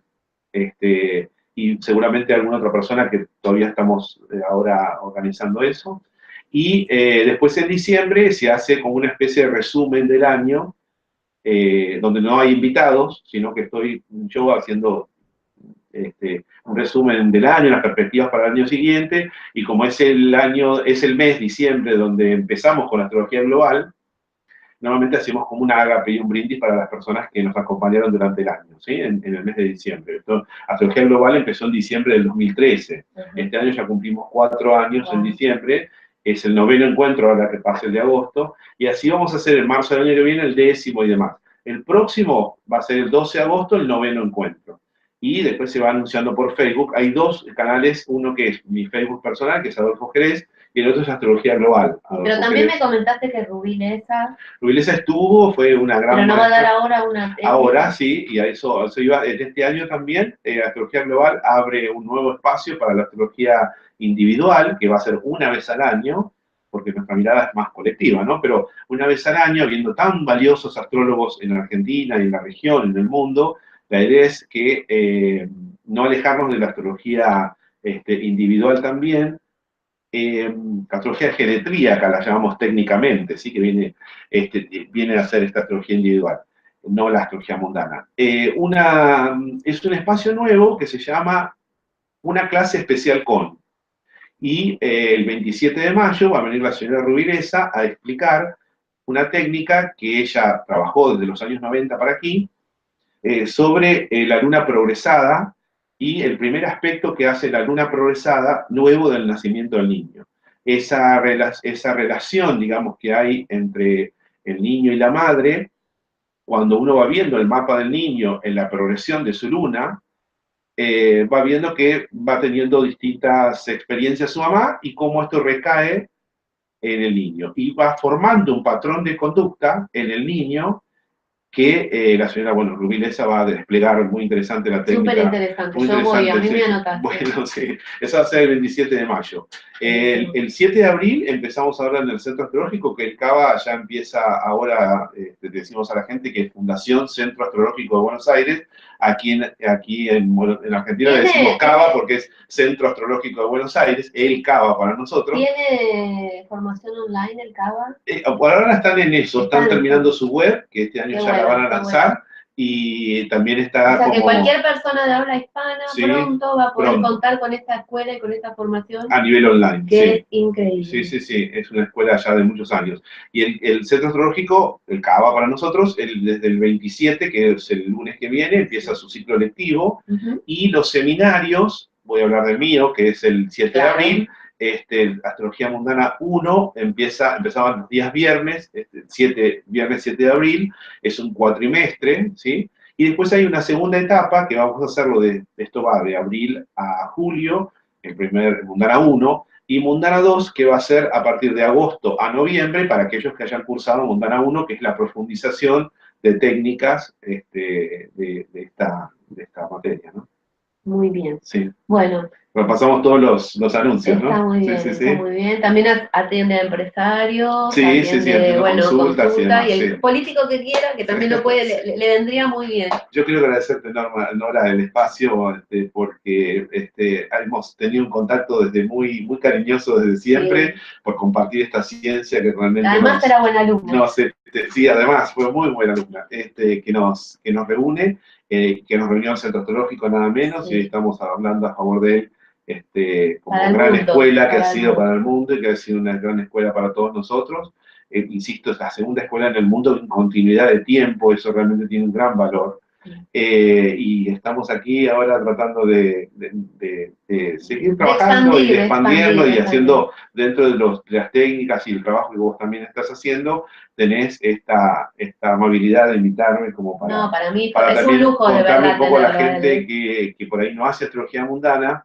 y seguramente alguna otra persona, que todavía estamos ahora organizando eso. Y después en diciembre se hace como una especie de resumen del año, donde no hay invitados, sino que estoy yo haciendo un resumen del año, las perspectivas para el año siguiente, y como es el mes diciembre donde empezamos con la astrología global, normalmente hacemos como una ágape y un brindis para las personas que nos acompañaron durante el año, ¿sí? En el mes de diciembre. Astrología Global empezó en diciembre del 2013. Este año ya cumplimos 4 años en diciembre. Es el 9º encuentro, ahora que pase el de agosto. Y así vamos a hacer en marzo del año que viene el 10º y demás. El próximo va a ser el 12 de agosto, el 9º encuentro. Y después se va anunciando por Facebook. Hay 2 canales, uno que es mi Facebook personal, que es Adolfo Jerez, y el otro es Astrología Global. Pero también me comentaste que Rubí Leza... Rubí Leza estuvo, fue una gran... Pero no va a dar ahora una... Ahora sí, y a eso iba. Este año también, Astrología Global abre un nuevo espacio para la astrología individual, que va a ser una vez al año, porque nuestra mirada es más colectiva, ¿no? Pero una vez al año, viendo tan valiosos astrólogos en Argentina, en la región, en el mundo, la idea es que no alejarnos de la astrología individual también. Astrología geretríaca la llamamos técnicamente, ¿sí? Que viene a hacer esta astrología individual, no la astrología mundana. Es un espacio nuevo que se llama Una clase especial con. Y el 27 de mayo va a venir la señora Rubí Leza a explicar una técnica que ella trabajó desde los años 90 para aquí, sobre la luna progresada y el primer aspecto que hace la luna progresada luego del nacimiento del niño. Esa relación, digamos, que hay entre el niño y la madre, cuando uno va viendo el mapa del niño en la progresión de su luna, va viendo que va teniendo distintas experiencias su mamá y cómo esto recae en el niño. Y va formando un patrón de conducta en el niño que la señora, Rubí Leza va a desplegar muy interesante la técnica. Súper interesante, yo voy, a mí me anotaste. Bueno, sí, eso va a ser el 27 de mayo. El 7 de abril empezamos ahora en el Centro Astrológico, que el CABA ya empieza ahora, decimos a la gente que es Fundación Centro Astrológico de Buenos Aires. Aquí en Argentina le decimos CABA porque es Centro Astrológico de Buenos Aires, el CABA para nosotros. ¿Tiene formación online el CABA? Por ahora están en eso, están terminando su web, que este año ya la van a lanzar, y también está o sea, que cualquier persona de habla hispana pronto va a poder contar con esta escuela y con esta formación. A nivel online, que es increíble. Sí, es una escuela ya de muchos años. Y el Centro Astrológico, el CABA para nosotros, desde el 27, que es el lunes que viene, empieza su ciclo lectivo, y los seminarios, voy a hablar del mío, que es el 7 de abril, Astrología Mundana 1, empezaban los días viernes, viernes 7 de abril, es un cuatrimestre, ¿sí? Y después hay una segunda etapa, que vamos a hacerlo esto va de abril a julio, el primer Mundana 1, y Mundana 2, que va a ser a partir de agosto a noviembre, para aquellos que hayan cursado Mundana 1, que es la profundización de técnicas de esta materia, ¿no? Muy bien. Sí. Bueno. Pasamos todos los anuncios, está ¿no? Muy bien, está muy bien. También atiende a empresarios, atiende consulta y el político que quiera, que también lo puede, le vendría muy bien. Yo quiero agradecerte, Nora, el espacio, porque hemos tenido un contacto desde muy cariñoso desde siempre, por compartir esta ciencia que realmente... Además era buena alumna. Sí, además, fue muy buena alumna, que nos reúne, que nos reunió el Centro Astrológico nada menos, y hoy estamos hablando a favor de él, como gran escuela que ha sido para el mundo y que ha sido una gran escuela para todos nosotros. Insisto, es la segunda escuela en el mundo en continuidad de tiempo, eso realmente tiene un gran valor. Y estamos aquí ahora tratando de seguir trabajando y expandiendo y haciendo dentro de las técnicas y el trabajo que vos también estás haciendo, tenés esta amabilidad de invitarme como para... No, para mí es un lujo, de verdad. Contarle un poco a la gente que por ahí no hace astrología mundana,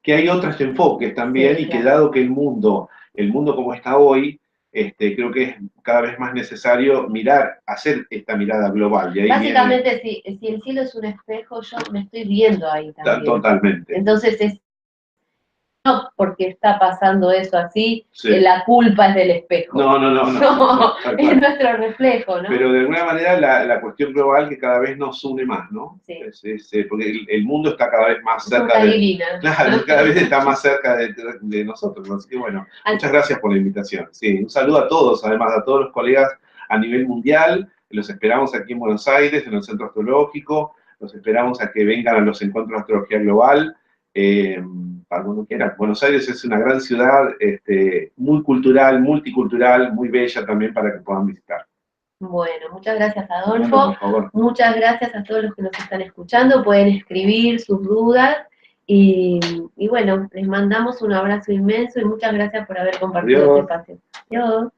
que hay otros enfoques también, y que dado que el mundo como está hoy, creo que es cada vez más necesario hacer esta mirada global. Y ahí básicamente, si el cielo es un espejo, yo me estoy viendo ahí también. Totalmente. Entonces no porque está pasando eso así, la culpa es del espejo. No, es nuestro reflejo, ¿no? Pero de alguna manera la cuestión global que cada vez nos une más, ¿no? Sí. Porque el mundo está cada vez más cerca Claro, cada vez está más cerca de nosotros. Así que bueno, muchas gracias por la invitación. Sí, un saludo a todos, además a todos los colegas a nivel mundial. Los esperamos aquí en Buenos Aires, en el Centro Astrológico. Los esperamos a que vengan a los encuentros de astrología global, para cuando quieran. Buenos Aires es una gran ciudad, muy cultural, multicultural, muy bella también para que puedan visitar. Bueno, muchas gracias, Adolfo. Bueno, por favor. Muchas gracias a todos los que nos están escuchando. Pueden escribir sus dudas. Y bueno, les mandamos un abrazo inmenso y muchas gracias por haber compartido este espacio. Adiós.